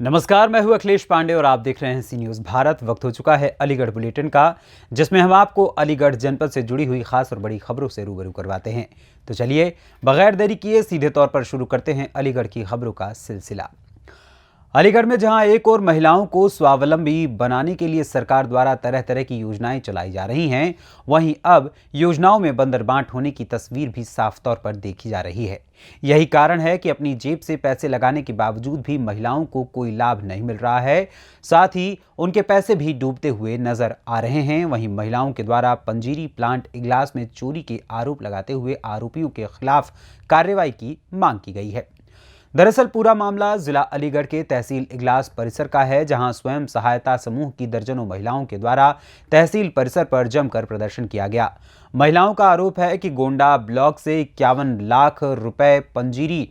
नमस्कार, मैं हूं अखिलेश पांडे और आप देख रहे हैं सी न्यूज़ भारत। वक्त हो चुका है अलीगढ़ बुलेटिन का, जिसमें हम आपको अलीगढ़ जनपद से जुड़ी हुई खास और बड़ी खबरों से रूबरू करवाते हैं। तो चलिए बगैर देरी किए सीधे तौर पर शुरू करते हैं अलीगढ़ की खबरों का सिलसिला। अलीगढ़ में जहां एक और महिलाओं को स्वावलंबी बनाने के लिए सरकार द्वारा तरह तरह की योजनाएं चलाई जा रही हैं, वहीं अब योजनाओं में बंदरबांट होने की तस्वीर भी साफ तौर पर देखी जा रही है। यही कारण है कि अपनी जेब से पैसे लगाने के बावजूद भी महिलाओं को कोई लाभ नहीं मिल रहा है, साथ ही उनके पैसे भी डूबते हुए नजर आ रहे हैं। वहीं महिलाओं के द्वारा पंजीरी प्लांट इगलास में चोरी के आरोप लगाते हुए आरोपियों के खिलाफ कार्रवाई की मांग की गई है। दरअसल पूरा मामला जिला अलीगढ़ के तहसील इगलास परिसर का है, जहां स्वयं सहायता समूह की दर्जनों महिलाओं के द्वारा तहसील परिसर पर जमकर प्रदर्शन किया गया। महिलाओं का आरोप है कि गोंडा ब्लॉक से 51 लाख रुपए पंजीरी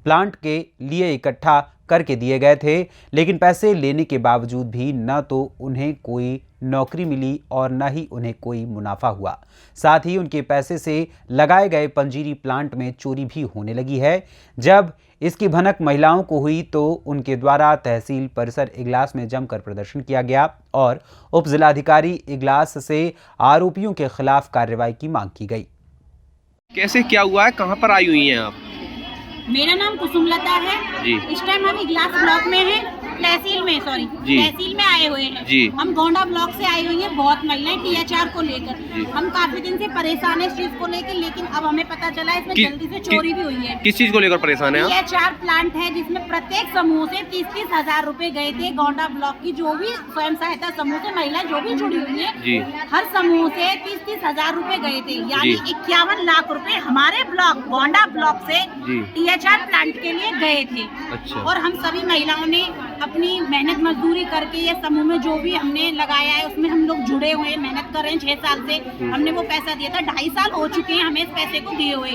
प्लांट के लिए इकट्ठा करके दिए गए थे, लेकिन पैसे लेने के बावजूद भी न तो उन्हें कोई नौकरी मिली और न ही उन्हें कोई मुनाफा हुआ। साथ ही उनके पैसे से लगाए गए पंजीरी प्लांट में चोरी भी होने लगी है। जब इसकी भनक महिलाओं को हुई तो उनके द्वारा तहसील परिसर इगलास में जमकर प्रदर्शन किया गया और उप जिलाधिकारी इगलास से आरोपियों के खिलाफ कार्रवाई की मांग की गई। कैसे क्या हुआ है, कहां पर आई हुई हैं आप? मेरा नाम कुसुमलता है जी। इस टाइम हम इगलास ब्लॉक में हैं, तहसील में आए हुए हैं जी। हम गोंडा ब्लॉक से आई हुई हैं। बहुत महिलाएं THR को लेकर, हम काफी दिन से परेशान है इस चीज को लेकर, लेकिन अब हमें पता चला इसमें जल्दी से चोरी भी हुई है। किस चीज को लेकर परेशान है आप? THR प्लांट है जिसमें प्रत्येक समूह से 30-30 हजार रुपए गए थे। गोंडा ब्लॉक की जो भी स्वयं सहायता समूह से महिलाएं जो भी जुड़ी हुई है, हर समूह से 30-30 हजार रुपए गए थे, यानी 51 लाख रुपए हमारे ब्लॉक गोंडा ब्लॉक से THR प्लांट के लिए गए थे। अच्छा। और हम सभी महिलाओं ने अपनी मेहनत मजदूरी करके ये समूह में जो भी हमने लगाया है उसमें हम लोग जुड़े हुए मेहनत कर रहे हैं। 6 साल से हमने वो पैसा दिया था, 2.5 साल हो चुके हैं हमें इस पैसे को दिए हुए,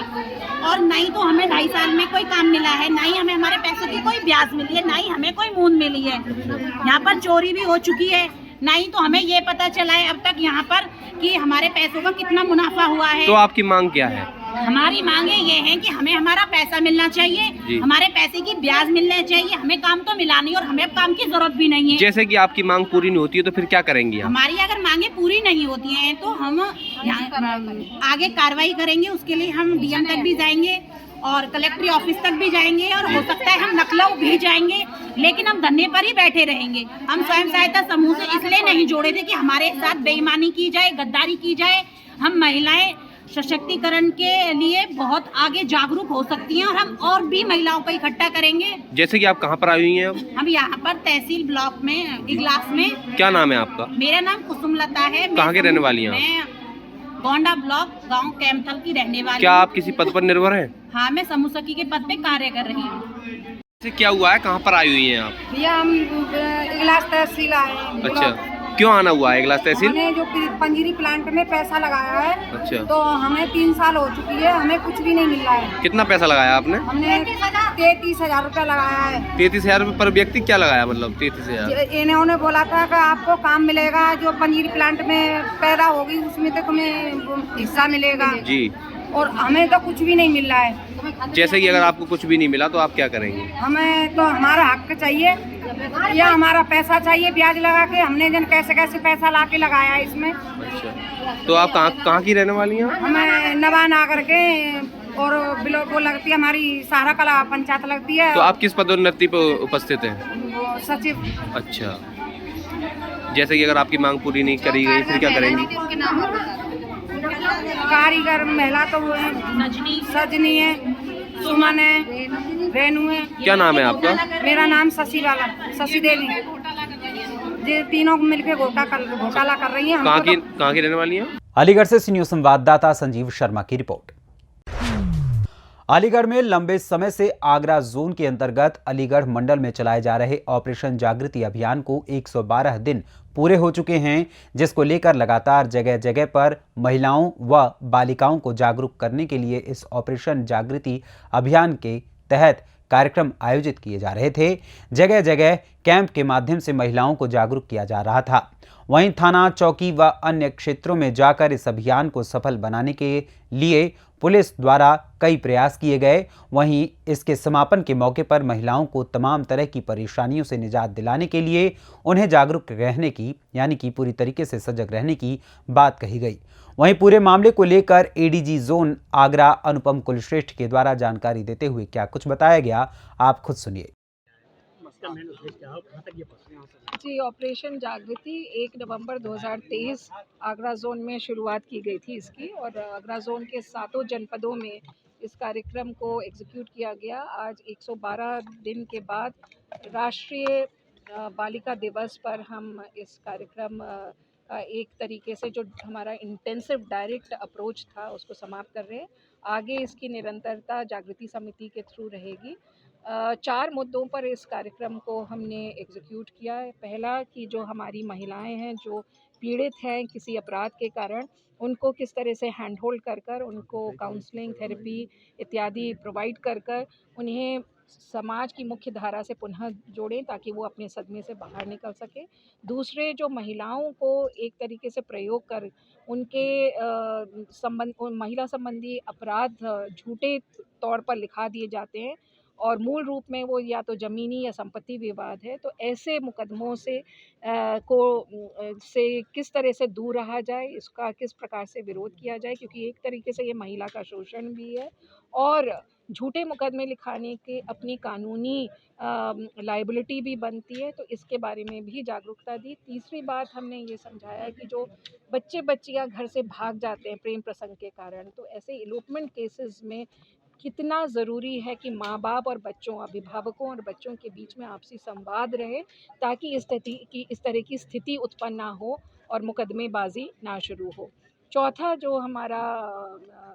और नहीं तो हमें 2.5 साल में कोई काम मिला है, ना ही हमें हमारे पैसों की कोई ब्याज मिली है, ना ही हमें कोई मूल मिली है। यहाँ पर चोरी भी हो चुकी है, नहीं तो हमें ये पता चला है अब तक यहाँ पर कि हमारे पैसों का कितना मुनाफा हुआ है। तो आपकी मांग क्या है? हमारी मांगे ये है कि हमें हमारा पैसा मिलना चाहिए, हमारे पैसे की ब्याज मिलना चाहिए। हमें काम तो मिला नहीं और हमें काम की जरूरत भी नहीं है। जैसे कि आपकी मांग पूरी नहीं होती है तो फिर क्या करेंगी आप? हमारी अगर मांगे पूरी नहीं होती हैं तो हम आगे कार्रवाई करेंगे। उसके लिए हम DM तक भी जाएंगे और कलेक्ट्री ऑफिस तक भी जाएंगे, और हो सकता है हम लखनऊ भी जाएंगे, लेकिन हम धरने पर ही बैठे रहेंगे। हम स्वयं सहायता समूह से इसलिए नहीं जोड़े थे कि हमारे साथ बेईमानी की जाए, गद्दारी की जाए। हम महिलाएं सशक्तिकरण के लिए बहुत आगे जागरूक हो सकती हैं और हम और भी महिलाओं को इकट्ठा करेंगे। जैसे कि आप कहाँ पर आई हुई हैं? हम यहाँ पर तहसील ब्लॉक में इगलास में। क्या नाम है आपका? मेरा नाम कुसुमलता है। कहाँ के रहने वाली हैं आप? मैं गोंडा ब्लॉक गांव कैमथल की रहने वाली। क्या आप किसी पद पर निर्भर हैं? हाँ, मैं समूह सखी के पद पे कार्य कर रही हूँ। क्या हुआ है, कहाँ पर आई हुई हैं आप? भैया हम इगलास तहसील आए हैं। अच्छा, क्यों आना हुआ है इगलास तहसील? हमने जो पंजीरी प्लांट में पैसा लगाया है, अच्छा, तो हमें 3 साल हो चुकी है, हमें कुछ भी नहीं मिल रहा है। कितना पैसा लगाया आपने? हमने 33 हजार रुपया लगाया है। 33 हजार रुपये पर व्यक्ति? क्या लगाया मतलब 33 हजार? इन्होंने बोला था कि आपको काम मिलेगा, जो पंजीरी प्लांट में पैदा होगी उसमें तो तुम्हें हिस्सा मिलेगा जी, और हमें तो कुछ भी नहीं मिल रहा है। जैसे कि अगर आपको कुछ भी नहीं मिला तो आप क्या करेंगे? हमें तो हमारा हक चाहिए या हमारा पैसा चाहिए, ब्याज लगा के। हमने जन कैसे कैसे पैसा ला के लगाया है इसमें। अच्छा, तो आप कहाँ की रहने वाली हैं? हमें नवा नागर के, और वो लगती है हमारी सहारा कला पंचायत लगती है। तो आप किस पदोन्नति पर उपस्थित हैं? वो सचिव। अच्छा, जैसे कि अगर आपकी मांग पूरी नहीं करी गई फिर क्या करेंगी? कारीगर महिला तो वो है, सजनी है, सुमन है, रेनू है। क्या नाम है आपका? मेरा नाम शशि देवी। ये तीनों मिलके घोटाला कर रही है। कहाँ की रहने वाली हैं? अलीगढ़ से सी न्यूज़ संवाददाता संजीव शर्मा की रिपोर्ट। अलीगढ़ में लंबे समय से आगरा जोन के अंतर्गत अलीगढ़ मंडल में चलाए जा रहे ऑपरेशन जागृति अभियान को 112 दिन पूरे हो चुके हैं, जिसको लेकर लगातार जगह जगह पर महिलाओं व बालिकाओं को जागरूक करने के लिए इस ऑपरेशन जागृति अभियान के तहत कार्यक्रम आयोजित किए जा रहे थे। जगह जगह कैंप के माध्यम से महिलाओं को जागरूक किया जा रहा था। वहीं थाना, चौकी व अन्य क्षेत्रों में जाकर इस अभियान को सफल बनाने के लिए पुलिस द्वारा कई प्रयास किए गए। वहीं इसके समापन के मौके पर महिलाओं को तमाम तरह की परेशानियों से निजात दिलाने के लिए उन्हें जागरूक रहने की, यानी कि पूरी तरीके से सजग रहने की बात कही गई। वहीं पूरे मामले को लेकर एडीजी जोन आगरा अनुपम कुलश्रेष्ठ के द्वारा जानकारी देते हुए क्या कुछ बताया गया, आप खुद सुनिए। जी, ऑपरेशन जागृति 1 नवंबर 2023 आगरा जोन में शुरुआत की गई थी इसकी, और आगरा जोन के 7 जनपदों में इस कार्यक्रम को एग्जीक्यूट किया गया। आज 112 दिन के बाद राष्ट्रीय बालिका दिवस पर हम इस कार्यक्रम का एक तरीके से जो हमारा इंटेंसिव डायरेक्ट अप्रोच था उसको समाप्त कर रहे हैं। आगे इसकी निरंतरता जागृति समिति के थ्रू रहेगी। 4 मुद्दों पर इस कार्यक्रम को हमने एग्जीक्यूट किया है। पहला कि जो हमारी महिलाएं हैं जो पीड़ित हैं किसी अपराध के कारण, उनको किस तरह से हैंड होल्ड कर कर उनको काउंसलिंग, थेरेपी इत्यादि प्रोवाइड कर कर उन्हें समाज की मुख्य धारा से पुनः जोड़ें ताकि वो अपने सदमे से बाहर निकल सके। दूसरे, जो महिलाओं को एक तरीके से प्रयोग कर उनके महिला संबंधी अपराध झूठे तौर पर लिखा दिए जाते हैं और मूल रूप में वो या तो ज़मीनी या संपत्ति विवाद है, तो ऐसे मुकदमों से किस तरह से दूर रहा जाए, इसका किस प्रकार से विरोध किया जाए, क्योंकि एक तरीके से ये महिला का शोषण भी है और झूठे मुकदमे लिखाने के अपनी कानूनी लायबिलिटी भी बनती है, तो इसके बारे में भी जागरूकता दी। तीसरी बात हमने ये समझाया कि जो बच्चियां घर से भाग जाते हैं प्रेम प्रसंग के कारण, तो ऐसे इलोपमेंट केसेस में कितना ज़रूरी है कि माँ बाप और बच्चों, अभिभावकों और बच्चों के बीच में आपसी संवाद रहे ताकि इस तरह की स्थिति उत्पन्न ना हो और मुकदमेबाजी ना शुरू हो। चौथा जो हमारा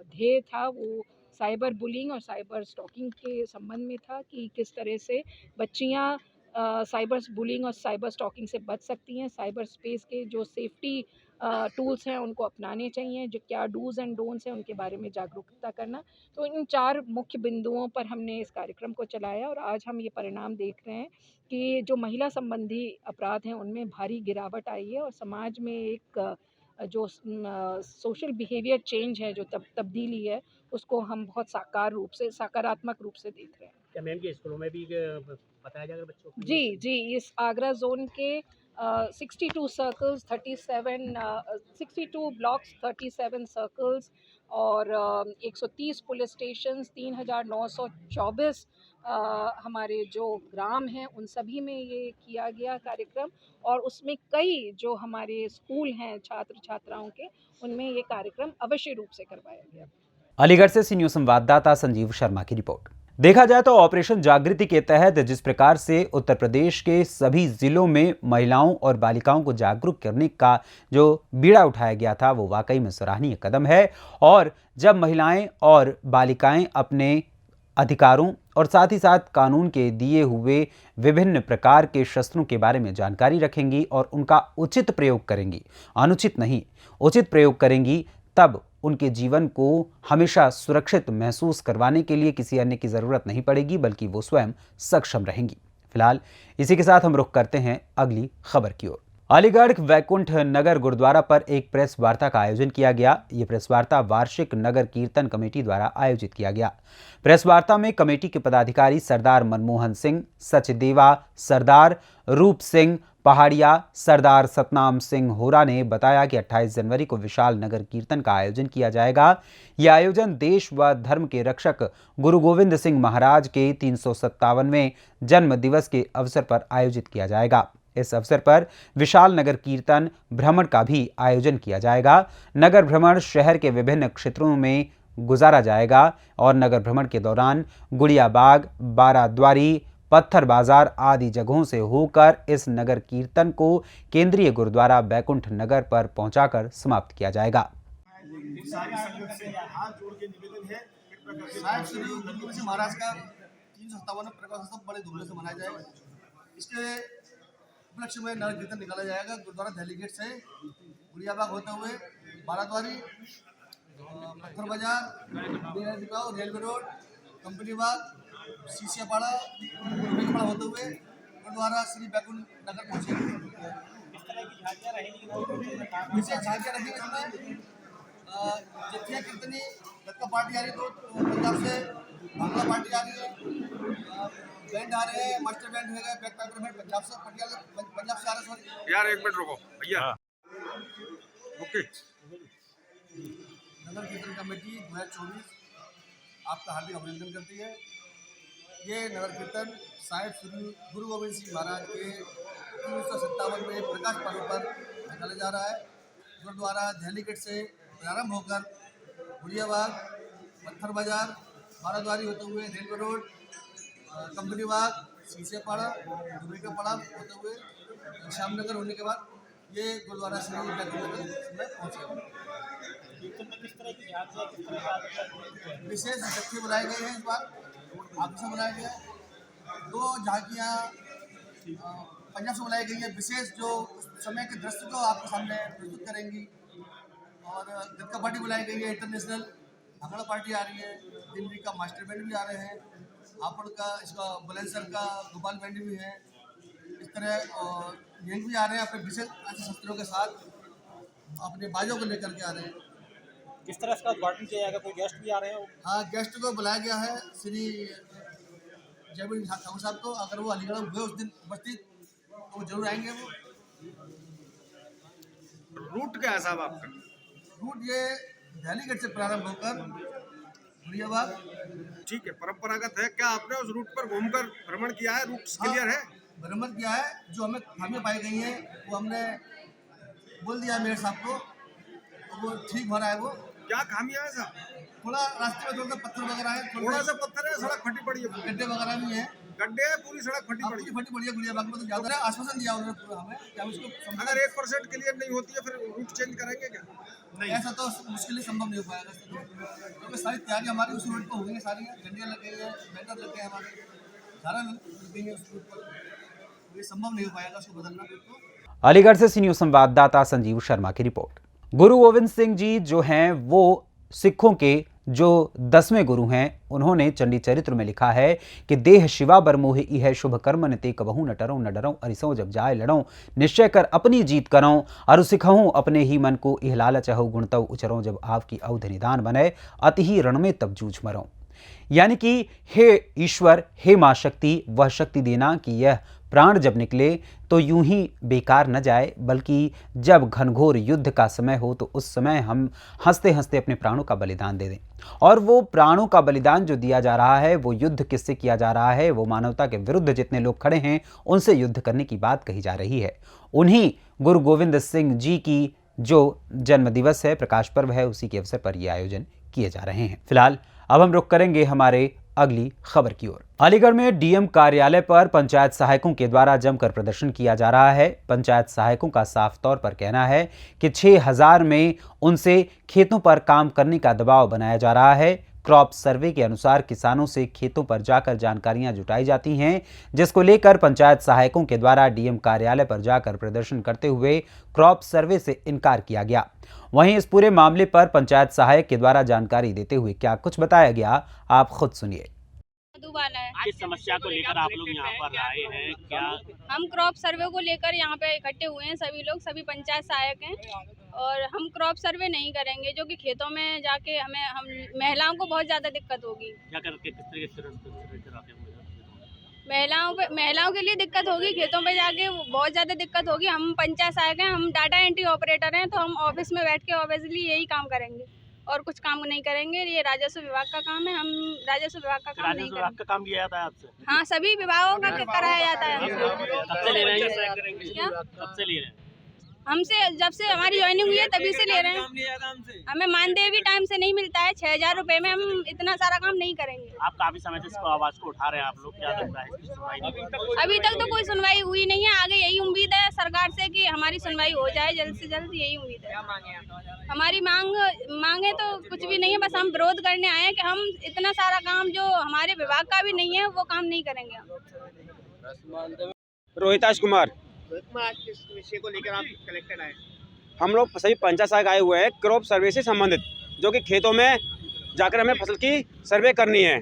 ध्येय था वो साइबर बुलिंग और साइबर स्टॉकिंग के संबंध में था कि किस तरह से बच्चियाँ साइबर बुलिंग और साइबर स्टॉकिंग से बच सकती हैं। साइबर स्पेस के जो सेफ्टी टूल्स हैं उनको अपनाने चाहिए, जो क्या डूज़ एंड डोंट्स हैं उनके बारे में जागरूकता करना। तो इन 4 मुख्य बिंदुओं पर हमने इस कार्यक्रम को चलाया और आज हम ये परिणाम देख रहे हैं कि जो महिला संबंधी अपराध हैं उनमें भारी गिरावट आई है और समाज में एक जो सोशल बिहेवियर चेंज है, जो तब्दीली है, उसको हम बहुत सकारात्मक रूप से देख रहे हैं। क्या मैम के स्कूलों में भी बताया जाएगा बच्चों को? जी, इस आगरा जोन के 62 सर्कल्स, 62 ब्लॉक्स, 37 सर्कल्स और 130 पुलिस स्टेशंस, 3924 हमारे जो ग्राम हैं उन सभी में ये किया गया कार्यक्रम, और उसमें कई जो हमारे स्कूल हैं छात्र छात्राओं के, उनमें ये कार्यक्रम अवश्य रूप से करवाया गया। अलीगढ़ से सी न्यूज़ संवाददाता संजीव शर्मा की रिपोर्ट। देखा जाए तो ऑपरेशन जागृति के तहत जिस प्रकार से उत्तर प्रदेश के सभी जिलों में महिलाओं और बालिकाओं को जागरूक करने का जो बीड़ा उठाया गया था वो वाकई में सराहनीय कदम है। और जब महिलाएं और बालिकाएं अपने अधिकारों और साथ ही साथ कानून के दिए हुए विभिन्न प्रकार के शस्त्रों के बारे में जानकारी रखेंगी और उनका उचित प्रयोग करेंगी, अनुचित नहीं उचित प्रयोग करेंगी, तब उनके जीवन को हमेशा सुरक्षित महसूस करवाने के लिए किसी अन्य की ज़रूरत नहीं पड़ेगी, बल्कि वो स्वयं सक्षम रहेंगी। फिलहाल इसी के साथ हम रुख करते हैं अगली खबर की ओर। अलीगढ़ वैकुंठ नगर गुरुद्वारा पर एक प्रेस वार्ता का आयोजन किया गया। ये प्रेस वार्ता वार्षिक नगर कीर्तन कमेटी द्वारा आयोजित किया गया। प्रेस वार्ता में कमेटी के पदाधिकारी सरदार मनमोहन सिंह, सचदेवा सरदार, रूप सिंह पहाड़िया, सरदार सतनाम सिंह होरा ने बताया कि 28 जनवरी को विशाल नगर कीर्तन का आयोजन किया जाएगा। यह आयोजन देश व धर्म के रक्षक गुरु गोविंद सिंह महाराज के 357वें जन्म दिवस के अवसर पर आयोजित किया जाएगा। इस अवसर पर विशाल नगर कीर्तन भ्रमण का भी आयोजन किया जाएगा। नगर भ्रमण शहर के विभिन्न क्षेत्रों में गुजारा जाएगा और नगर भ्रमण के दौरान गुड़िया बाग, बाराद्वारी, पत्थर बाजार आदि जगहों से होकर इस नगर कीर्तन को केंद्रीय गुरुद्वारा बैकुंठ नगर पर पहुंचाकर समाप्त किया जाएगा। सारी संगत से हाथ जोड़ के निवेदन है, साहिब श्री गुरु गोविंद सिंह महाराज का 357वां प्रकाश उत्सव बड़े धूमधाम से मनाया जाएगा। इसके उपलक्ष्य में नगर कीर्तन निकाला जाएगा। गुरुद्वारा दिल्ली गेट से गुड़िया बाग होते हुए बाराद्वारी, पत्थर बाजार, रेलवे रोड, कंपनी बाग, सीसियापाड़ा होते हुए गुरुद्वारा श्री बैकुंठ नगर पहुंचेंगे। विशेष झांकियाँ रखी इसमें जत्थिया कीर्तनी लक्का पार्टी आ रही, तो पंजाब से भांगड़ा पार्टी आ रही है, बैंड आ रहे हैं, मास्टर बैंड हो गए, बैक पैकर बैंड पंजाब से पटियाला पंजाब से आ रहे, सॉरी यार एक मिनट रुको भैया। ओके। नगर कीर्तन कमेटी 2024 आपका हार्दिक अभिनंदन करती है। ये नगर कीर्तन साहिब श्री गुरु गोविंद सिंह महाराज के 1957 प्रकाश पर्व पर निकाला जा रहा है। गुरुद्वारा दिल्ली गेट से प्रारंभ होकर गुड़ियाबाग, पत्थर बाजार, बाराद्वारी होते हुए रेलवे रोड, कंपनी बाग, शीशेपाड़ा, दुबई का पड़ा होते हुए श्यामनगर होने के बाद ये गुरुद्वारा श्री में पहुँचेगा। विशेष जत्थे बुलाए गए हैं इस बार, आप से बुलाया गया। 2 झांकियाँ पंजाब से बुलाई गई है, विशेष जो समय के दृश्य को आपके सामने प्रस्तुत करेंगी। और गतका पार्टी बुलाई गई है, इंटरनेशनल भांगड़ा पार्टी आ रही है, दिल्ली का मास्टर बैंड भी आ रहे हैं, हापुड़ का इसका बुलंदशहर का गोपाल बैंड भी है। इस तरह यंग भी आ रहे हैं अपने विशेष अच्छे शस्त्रों के साथ, अपने बाजों को लेकर के आ रहे हैं। किस तरह इसका उद्घाटन किया जाएगा, कोई गेस्ट भी आ रहे हैं? हाँ, गेस्ट को बुलाया गया है श्री जयवीर ठाकुर साहब को। अगर वो अलीगढ़ हुए उस दिन उपस्थित तो वो जरूर आएंगे। वो रूट क्या है साहब आपका? रूट ये दिल्ली गेट से प्रारंभ होकर गुड़ियाबाग। ठीक है, परंपरागत है। क्या आपने उस रूट पर घूमकर भ्रमण किया है? रूट क्लियर है? भ्रमण किया है, जो हमें खामियां पाई गई हैं वो हमने बोल दिया मेयर साहब को, तो वो ठीक हो रहा है। वो क्या खामियां है साहब? थोड़ा रास्ते में थोड़ा पत्थर वगैरह है, थोड़ा सा पत्थर है, सड़क फटी पड़ी है, गड्ढे वगैरह भी हैं, गड्ढे है, पूरी सड़क फटी पड़ी है। फटी पड़ी है गुड़ियाबाग में। तो ज़्यादा आश्वासन दिया उन्होंने पूरा हमें कि हम इसको अगर 1% क्लियर नहीं होती है फिर रूट चेंज करेंगे क्या? नहीं, ऐसा तो मुश्किल ही संभव नहीं हो पाएगा, क्योंकि सारी तैयारी हमारी उस रूट पर हो गई है, सारी गड्ढियाँ लग गई है, बैनर लग गए हमारे, सारा लग गई है उस रूट पर। ये संभव नहीं हो पाएगा उसको बदलना। अलीगढ़ से सी न्यूज़ संवाददाता संजीव शर्मा की रिपोर्ट। गुरु गोविंद सिंह जी जो हैं वो सिखों के जो 10वें गुरु हैं, उन्होंने चंडी चरित्र में लिखा है कि देह शिवा बर मोहि इह शुभ कर्म न ते कबहू न टरों न डरों अरिसों जब जाए लड़ों निश्चय कर अपनी जीत करों अरु सिखहूँ अपने ही मन को इह लालच हऊ गुणतव उचरों जब आपकी अवध निदान बने अति ही रण में तब जूझ मरों। यानी कि हे ईश्वर, हे माँ शक्ति, वह शक्ति देना कि यह प्राण जब निकले तो यूं ही बेकार न जाए, बल्कि जब घनघोर युद्ध का समय हो तो उस समय हम हंसते हंसते अपने प्राणों का बलिदान दे दें। और वो प्राणों का बलिदान जो दिया जा रहा है वो युद्ध किससे किया जा रहा है? वो मानवता के विरुद्ध जितने लोग खड़े हैं उनसे युद्ध करने की बात कही जा रही है। उन्हीं गुरु गोविंद सिंह जी की जो जन्म दिवस है, प्रकाश पर्व है, उसी के अवसर पर ये आयोजन किए जा रहे हैं। फिलहाल अब हम रुख करेंगे हमारे अगली खबर की ओर। अलीगढ़ में डीएम कार्यालय पर पंचायत सहायकों के द्वारा जमकर प्रदर्शन किया जा रहा है। पंचायत सहायकों का साफ तौर पर कहना है कि 6000 में उनसे खेतों पर काम करने का दबाव बनाया जा रहा है। क्रॉप सर्वे के अनुसार किसानों से खेतों पर जाकर जानकारियां जुटाई जाती हैं, जिसको लेकर पंचायत सहायकों के द्वारा डीएम कार्यालय पर जाकर प्रदर्शन करते हुए क्रॉप सर्वे से इनकार किया गया। वहीं इस पूरे मामले पर पंचायत सहायक के द्वारा जानकारी देते हुए क्या कुछ बताया गया, आप खुद सुनिए। किस समस्या को लेकर आप लोग यहाँ पर आए हैं? क्या हम क्रॉप सर्वे को लेकर यहाँ पे इकट्ठे हुए हैं, सभी लोग, सभी पंचायत सहायक हैं, और हम क्रॉप सर्वे नहीं करेंगे, जो कि खेतों में जाके हम महिलाओं को बहुत ज़्यादा दिक्कत होगी। क्या करके किस तरीके से महिलाओं के लिए दिक्कत होगी, खेतों पे जाके बहुत ज़्यादा दिक्कत होगी। हम पंचायत सहायक हैं, हम डाटा एंट्री ऑपरेटर हैं, तो हम ऑफिस में बैठ के ऑब्वियसली यही काम करेंगे और कुछ काम नहीं करेंगे। ये राजस्व विभाग का काम है, हम राजस्व विभाग का काम नहीं करेंगे। का काम किया जाता है आपसे? हाँ, सभी विभागों का कराया जाता है। कब से ले रहे हैं? कब से ले रहे हैं? हमसे जब से हमारी ज्वाइनिंग हुई है तभी से ले रहे हैं। हमें मानदेय भी टाइम से नहीं मिलता है। 6000 रुपए में हम इतना सारा काम नहीं करेंगे। आप काफी समय से इसको आवाज को उठा रहे हैं, आप लोग, क्या लगता है इसकी सुनवाई नहीं? अभी तक तो कोई सुनवाई हुई नहीं है। आगे यही उम्मीद है सरकार से कि हमारी सुनवाई हो जाए जल्द से जल्द, यही उम्मीद है। हमारी मांगे तो कुछ भी नहीं है, बस हम विरोध करने आए हैं कि हम इतना सारा काम जो हमारे विभाग का भी नहीं है वो काम नहीं करेंगे हम। रोहिताश कुमार। किस विषय को लेकर आप कलेक्टेड आए? हम लोग सभी पंचायत सहायक आए हुए हैं क्रॉप सर्वे से संबंधित, जो कि खेतों में जाकर हमें फसल की सर्वे करनी है।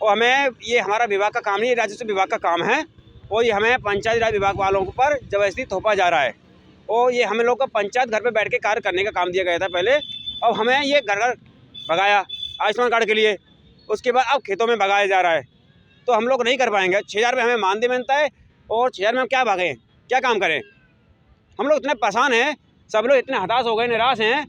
और हमें ये हमारा विभाग का काम नहीं, राजस्व विभाग का काम है, और ये हमें पंचायत राज विभाग वालों पर जबरदस्ती थोपा जा रहा है। और ये हम लोग का पंचायत घर पे बैठ के कार्य करने का काम दिया गया था पहले। अब हमें ये घर घर भगाया आयुष्मान कार्ड के लिए, उसके बाद अब खेतों में भगाया जा रहा है, तो हम लोग नहीं कर पाएंगे। 6,000 रुपये हमें मानदेय मिलता है और 6,000 में हम क्या भागें, क्या काम करें। हम लोग इतने परेशान हैं, सब लोग इतने हताश हो गए, निराश हैं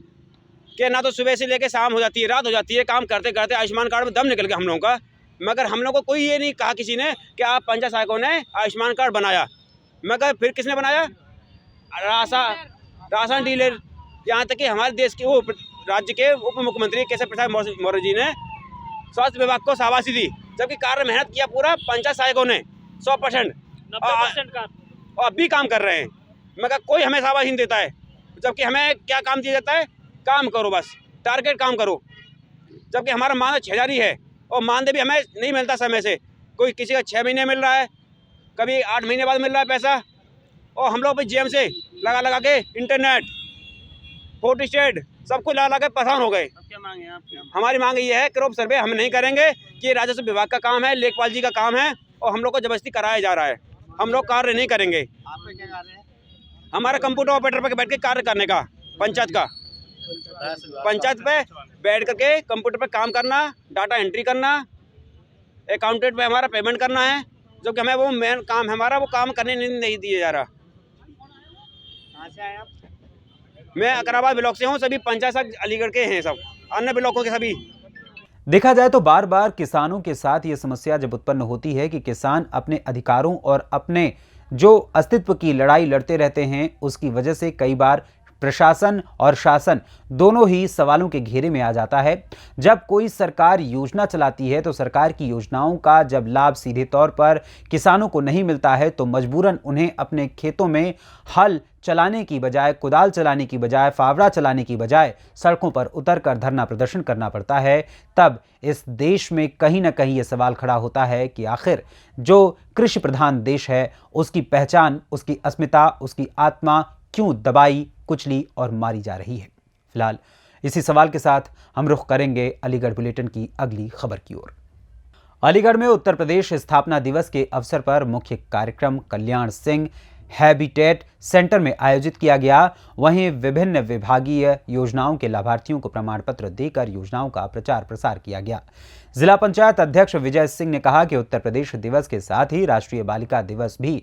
कि ना तो सुबह से लेकर शाम हो जाती है, रात हो जाती है, काम करते करते आयुष्मान कार्ड में दम निकल गया हम लोगों का। मगर हम लोग को कोई ये नहीं कहा किसी ने कि आप पंचायत सहायकों ने आयुष्मान कार्ड बनाया। मगर फिर किसने बनाया? Ration dealer. यहाँ तक कि हमारे देश के राज्य के उप मुख्यमंत्री केशव प्रसाद मौर्य जी ने स्वास्थ्य विभाग को शाबाशी दी, जबकि कार्य मेहनत किया पूरा पंचायत सहायकों ने 100%, 90% का और अब भी काम कर रहे हैं, मगर कोई हमें शाबाशी नहीं देता है। जबकि हमें क्या काम दिया जाता है? काम करो, बस टारगेट काम करो। जबकि हमारा मानदेय 6,000 ही है और मानदेय भी हमें नहीं मिलता समय से। कोई किसी का 6 महीने मिल रहा है, कभी 8 महीने बाद मिल रहा है पैसा। और हम लोग भी जीएम से लगा के इंटरनेट, फोटो स्टेट सब कुछ लगा के परेशान हो गए। क्या मांगे आपकी? हमारी मांग ये है, क्रॉप सर्वे हम नहीं करेंगे कि ये राजस्व विभाग का काम है, लेखपाल जी का काम है और हम लोग को जबरदस्ती कराया जा रहा है। हम लोग कार्य नहीं करेंगे। आपका क्या कार्य है? हमारा कंप्यूटर ऑपरेटर पर बैठ के कार्य करने का, पंचायत का, पंचायत पे बैठ करके कंप्यूटर पे काम करना, डाटा एंट्री करना, अकाउंटेंट पे हमारा पेमेंट करना है। जो कि हमें वो मेन काम है हमारा, वो काम करने नहीं दिया जा रहा। कहाँ से आए आप? मैं अकराबाद ब्लॉक से हूँ, सभी पंचायत सब अलीगढ़ के हैं, सब अन्य ब्लॉकों के सभी। देखा जाए तो बार बार किसानों के साथ ये समस्या जब उत्पन्न होती है कि किसान अपने अधिकारों और अपने जो अस्तित्व की लड़ाई लड़ते रहते हैं, उसकी वजह से कई बार प्रशासन और शासन दोनों ही सवालों के घेरे में आ जाता है। जब कोई सरकार योजना चलाती है तो सरकार की योजनाओं का जब लाभ सीधे तौर पर किसानों को नहीं मिलता है तो मजबूरन उन्हें अपने खेतों में हल चलाने की बजाय, कुदाल चलाने की बजाय, फावड़ा चलाने की बजाय सड़कों पर उतरकर धरना प्रदर्शन करना पड़ता है। तब इस देश में कहीं ना कहीं ये सवाल खड़ा होता है कि आखिर जो कृषि प्रधान देश है, उसकी पहचान, उसकी अस्मिता, उसकी आत्मा क्यों दबाई, कुचली और मारी जा रही है। फिलहाल इसी सवाल के साथ हम रुख करेंगे अलीगढ़ बुलेटिन की अगली खबर की ओर। अलीगढ़ में उत्तर प्रदेश स्थापना दिवस के अवसर पर मुख्य कार्यक्रम कल्याण सिंह हैबिटेट सेंटर में आयोजित किया गया। वहीं विभिन्न विभागीय योजनाओं के लाभार्थियों को प्रमाण पत्र देकर योजनाओं का प्रचार प्रसार किया गया। जिला पंचायत अध्यक्ष विजय सिंह ने कहा कि उत्तर प्रदेश दिवस के साथ ही राष्ट्रीय बालिका दिवस भी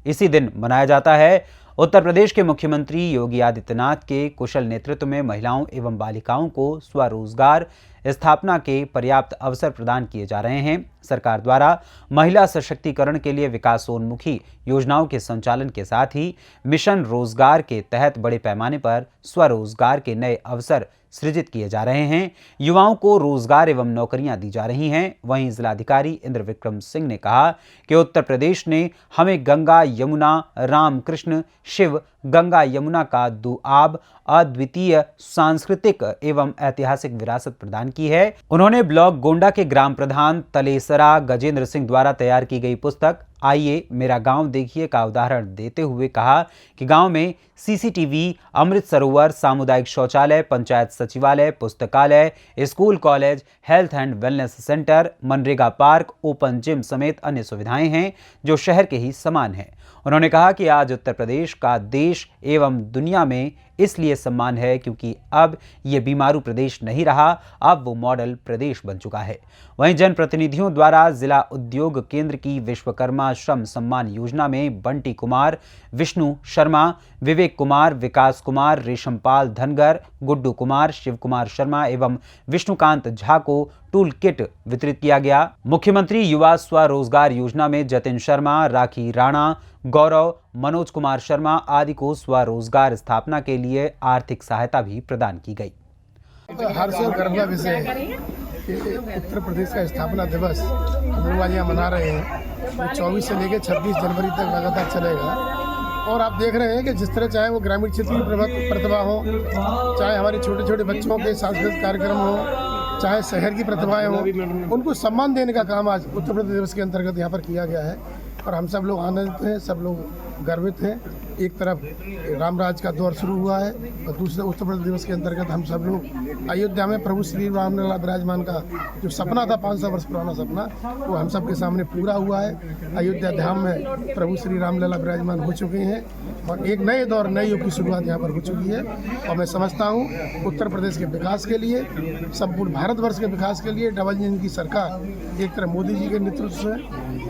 इसी दिन मनाया जाता है। उत्तर प्रदेश के मुख्यमंत्री योगी आदित्यनाथ के कुशल नेतृत्व में महिलाओं एवं बालिकाओं को स्वरोजगार स्थापना के पर्याप्त अवसर प्रदान किए जा रहे हैं। सरकार द्वारा महिला सशक्तिकरण के लिए विकासोन्मुखी योजनाओं के संचालन के साथ ही मिशन रोजगार के तहत बड़े पैमाने पर स्वरोजगार के नए अवसर सृजित किए जा रहे हैं। युवाओं को रोजगार एवं नौकरियां दी जा रही हैं। वहीं जिलाधिकारी इंद्र विक्रम सिंह ने कहा कि उत्तर प्रदेश ने हमें गंगा यमुना रामकृष्ण शिव गंगा यमुना का दुआब अद्वितीय सांस्कृतिक एवं ऐतिहासिक विरासत प्रदान की है। उन्होंने ब्लॉक गोंडा के ग्राम प्रधान तलेसरा गजेंद्र सिंह द्वारा तैयार की गई पुस्तक आइए मेरा गांव देखिए का उदाहरण देते हुए कहा कि गांव में सीसीटीवी, अमृत सरोवर, सामुदायिक शौचालय, पंचायत सचिवालय, पुस्तकालय, school, college, health and wellness centre, MNREGA park, open gym समेत अन्य सुविधाएं हैं जो शहर के ही समान हैं। उन्होंने कहा कि आज उत्तर प्रदेश का देश एवं दुनिया में इसलिए सम्मान है क्योंकि अब ये बीमारू प्रदेश नहीं रहा, अब वो मॉडल प्रदेश बन चुका है। वहीं जनप्रतिनिधियों द्वारा जिला उद्योग केंद्र की विश्वकर्मा श्रम सम्मान योजना में बंटी कुमार, विष्णु शर्मा, विवेक कुमार, विकास कुमार, रेशमपाल धनगर, गुड्डू कुमार, शिव कुमार शर्मा एवं विष्णुकांत झा को टूल किट वितरित किया गया। मुख्यमंत्री युवा स्वरोजगार योजना में जतिन शर्मा, राखी राणा, गौरव, मनोज कुमार शर्मा आदि को स्वरोजगार स्थापना के लिए आर्थिक सहायता भी प्रदान की गई। हर्ष और गर्व का विषय है कि उत्तर प्रदेश का स्थापना दिवस हम लोग आज यहाँ मना रहे हैं। वो 24 से लेकर 26 जनवरी तक लगातार चलेगा और आप देख रहे हैं कि जिस तरह चाहे वो ग्रामीण क्षेत्र की प्रतिभा हो, चाहे हमारे छोटे छोटे बच्चों के सांस्कृतिक कार्यक्रम हो, चाहे शहर की प्रतिभाएं हो, उनको सम्मान देने का काम आज उत्तर प्रदेश दिवस के अंतर्गत यहाँ पर किया गया है और हम सब लोग आनंदित हैं। सब लोग गर्वित हैं। एक तरफ रामराज का दौर शुरू हुआ है और दूसरे उत्तर प्रदेश दिवस के अंतर्गत हम सब लोग अयोध्या में प्रभु श्री रामलला विराजमान का जो सपना था 500 वर्ष पुराना सपना, वो हम सब के सामने पूरा हुआ है। अयोध्या धाम में प्रभु श्री रामलला विराजमान हो चुके हैं और एक नए दौर, नए युग की शुरुआत यहाँ पर हो चुकी है। और मैं समझता हूँ उत्तर प्रदेश के विकास के लिए, संपूर्ण भारतवर्ष के विकास के लिए डबल इंजन की सरकार, एक तरफ मोदी जी के नेतृत्व से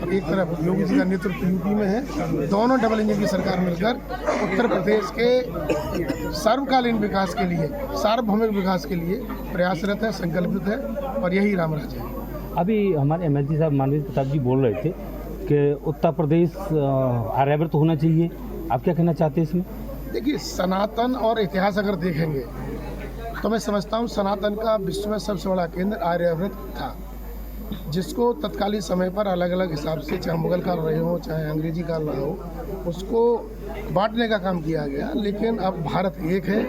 और एक तरफ योगी जी का नेतृत्व यूपी में है, दोनों डबल इंजन की सरकार मिलकर उत्तर प्रदेश के सर्वकालीन विकास के लिए, सार्वभौमिक विकास के लिए प्रयासरत है, संकल्पित है और यही रामराज है। अभी हमारे एमएलसी साहब मानवीय प्रताप जी बोल रहे थे कि उत्तर प्रदेश आर्यावर्त होना चाहिए, आप क्या कहना चाहते हैं इसमें? देखिए, सनातन और इतिहास अगर देखेंगे तो मैं समझता हूँ सनातन का विश्व में सबसे बड़ा केंद्र आर्यावर्त था, जिसको तत्कालीन समय पर अलग अलग हिसाब से, चाहे मुगल काल रहे हो चाहे अंग्रेजी काल रहा हो, उसको बांटने का काम किया गया। लेकिन अब भारत एक है,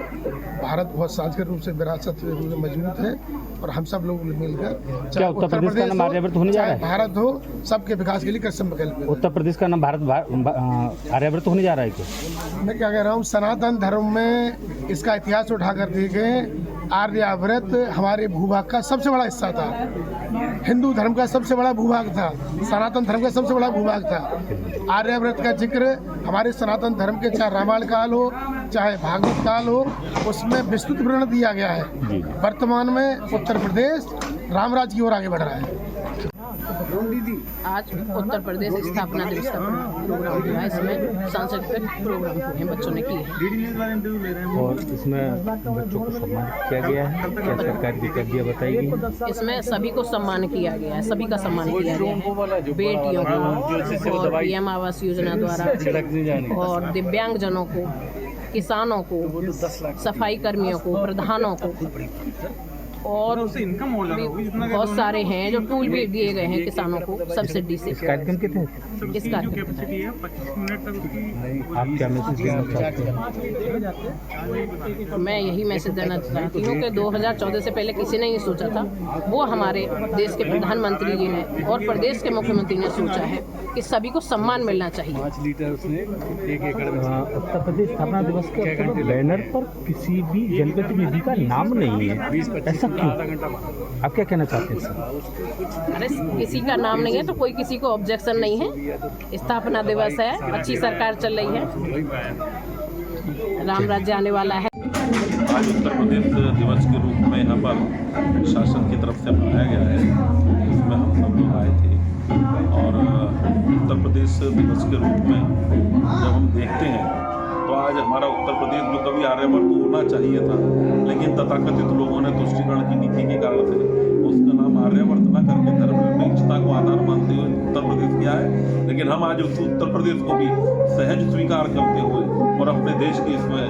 भारत बहुत सांस्कृतिक रूप से विरासत में मजबूत है और हम सब लोग मिलकर, चाहे उत्तर प्रदेश का नाम आर्यावर्त होने जा रहा है, भारत हो, सबके विकास के लिए कृष्ण विकल्प। उत्तर प्रदेश का नाम भारत आर्यावर्त होने जा रहा है क्या? मैं क्या कह रहा हूँ, सनातन धर्म में इसका इतिहास उठाकर देखें, आर्यावर्त हमारे भूभाग का सबसे बड़ा हिस्सा था, हिंदू धर्म का सबसे बड़ा भूभाग था, सनातन धर्म का सबसे बड़ा भूभाग था। आर्यावर्त का जिक्र हमारे सनातन धर्म के चाहे रामायण काल हो चाहे भागवत काल हो, उसमें विस्तृत विवरण दिया गया है। वर्तमान में उत्तर प्रदेश रामराज की ओर आगे बढ़ रहा है। आज उत्तर प्रदेश स्थापना दिवस का प्रोग्राम हुआ है, इसमें सांस्कृतिक प्रोग्राम हुए बच्चों ने किए हैं और इसमें बच्चों को सम्मानित किया गया है। क्या सरकार की उपलब्धियां बताई गई? इसमें सभी को सम्मान किया गया है, सभी का सम्मान किया गया है, बेटियों को और पीएम आवास योजना द्वारा और दिव्यांगजनों को, किसानों को, सफाई कर्मियों को, प्रधानों को और बहुत सारे हैं जो टूल भी दिए गए हैं किसानों को सब्सिडी से। इस कार्यक्रम के तहत इस कार्यक्रम आप क्या मैसेज देना चाहते हैं? मैं यही मैसेज देना चाहती हूँ कि 2014 से पहले किसी ने ये सोचा था, वो हमारे देश के प्रधानमंत्री जी ने और प्रदेश के मुख्यमंत्री ने सोचा है कि सभी को सम्मान मिलना चाहिए। 5 लीटर उसने 1 एकड़ में। उत्तर प्रदेश स्थापना दिवस के बैनर पर किसी भी जनप्रतिनिधि का नाम नहीं है, ऐसा क्यों? आप क्या कहना चाहते हैं सर? अरे किसी का नाम नहीं है तो कोई किसी को ऑब्जेक्शन नहीं है, स्थापना दिवस है, अच्छी सरकार चल रही है, राम राज्य आने वाला है। आज उत्तर प्रदेश दिवस के रूप में यहाँ पर शासन की तरफ से मनाया गया है, इसमें हम सब लोग आए थे और उत्तर प्रदेश दिवस के रूप में जब हम देखते हैं तो आज हमारा उत्तर प्रदेश जो कभी आर्यावर्त होना चाहिए था, लेकिन तथाकथित लोगों ने तुष्टिकरण की नीति के कारण से उसका नाम आर्यावर्त न करके धर्मनिरपेक्षता को आधार मानते हुए उत्तर प्रदेश किया है। लेकिन हम आज उस उत्तर प्रदेश को भी सहज स्वीकार करते हुए और अपने देश की इसमें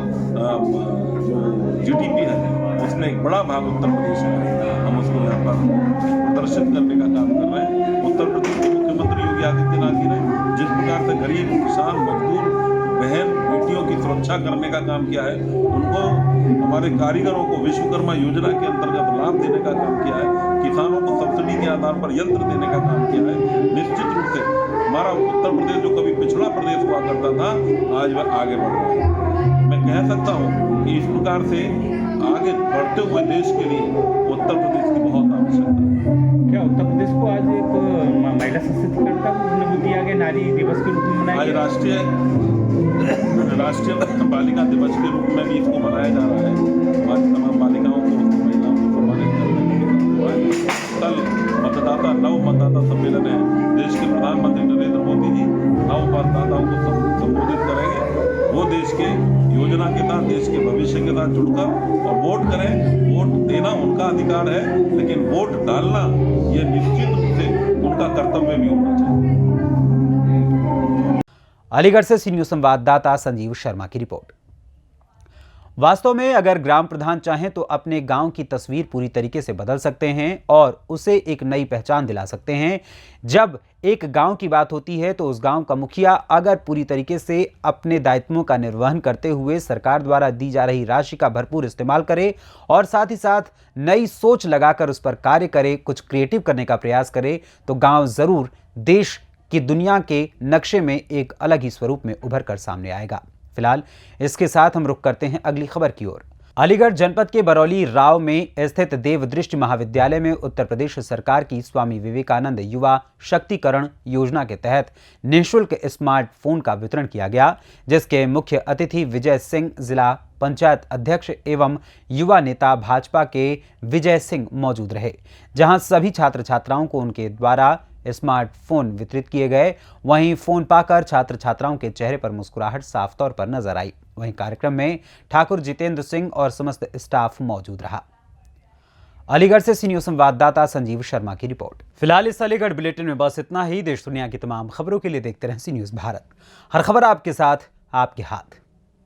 जो GDP है उसमें एक बड़ा भाग उत्तर प्रदेश में है, हम उसको यहाँ पर प्रदर्शित करने का काम कर रहे हैं। उत्तर प्रदेश के मुख्यमंत्री योगी आदित्यनाथ जी ने जिस प्रकार से गरीब, किसान, मजदूर, बहन बेटियों की सुरक्षा करने का काम किया है, उनको हमारे कारीगरों को विश्वकर्मा योजना के अंतर्गत लाभ देने का काम किया है, किसानों को सब्सिडी के आधार पर यंत्र देने का काम किया है। निश्चित रूप से हमारा उत्तर प्रदेश जो कभी पिछड़ा प्रदेश हुआ करता था, आज वह आगे बढ़ रहा है। मैं कह सकता हूँ कि इस प्रकार से आगे बढ़ते हुए देश के लिए उत्तर प्रदेश की बहुत आवश्यकता है। क्या उत्तर प्रदेश को आज एक महिला सशक्तिकरण का दिया गया, नारी दिवस के रूप में मनाया? आज राष्ट्रीय बालिका दिवस के रूप में भी इसको मनाया जा रहा है। आज तमाम बालिकाओं को, महिलाओं को सम्मानित करने का कल मतदाता नव मतदाता सम्मेलन है, देश के प्रधानमंत्री नरेंद्र मोदी जी नव मतदाताओं को संबोधित करेंगे। वो देश के योजना के साथ, देश के भविष्य के साथ जुड़कर और वोट करें। वोट देना उनका अधिकार है, लेकिन वोट डालना ये निश्चित रूप से उनका कर्तव्य भी होना चाहिए। अलीगढ़ से सी न्यूज़ संवाददाता संजीव शर्मा की रिपोर्ट। वास्तव में अगर ग्राम प्रधान चाहें तो अपने गांव की तस्वीर पूरी तरीके से बदल सकते हैं और उसे एक नई पहचान दिला सकते हैं। जब एक गांव की बात होती है तो उस गांव का मुखिया अगर पूरी तरीके से अपने दायित्वों का निर्वहन करते हुए सरकार द्वारा दी जा रही राशि का भरपूर इस्तेमाल करे और साथ ही साथ नई सोच लगाकर उस पर कार्य करे, कुछ क्रिएटिव करने का प्रयास करे, तो गांव जरूर देश कि दुनिया के नक्शे में एक अलग ही स्वरूप में उभर कर सामने आएगा। फिलहाल इसके साथ हम रुख करते हैं अगली खबर की ओर। अलीगढ़ जनपद के बरौली राव में स्थित देवदृष्टि महाविद्यालय में उत्तर प्रदेश सरकार की स्वामी विवेकानंद युवा शक्तिकरण योजना के तहत निःशुल्क स्मार्टफोन का वितरण किया गया, जिसके मुख्य अतिथि विजय सिंह, जिला पंचायत अध्यक्ष एवं युवा नेता भाजपा के विजय सिंह मौजूद रहे। जहां सभी छात्र छात्राओं को उनके द्वारा स्मार्टफोन वितरित किए गए। वहीं फोन पाकर छात्र छात्राओं के चेहरे पर मुस्कुराहट साफ तौर पर नजर आई। वहीं कार्यक्रम में ठाकुर जितेंद्र सिंह और समस्त स्टाफ मौजूद रहा। अलीगढ़ से सी न्यूज़ संवाददाता संजीव शर्मा की रिपोर्ट। फिलहाल इस अलीगढ़ बुलेटिन में बस इतना ही। देश दुनिया की तमाम खबरों के लिए देखते रहें सी न्यूज़ भारत। हर खबर आपके साथ, आपके हाथ।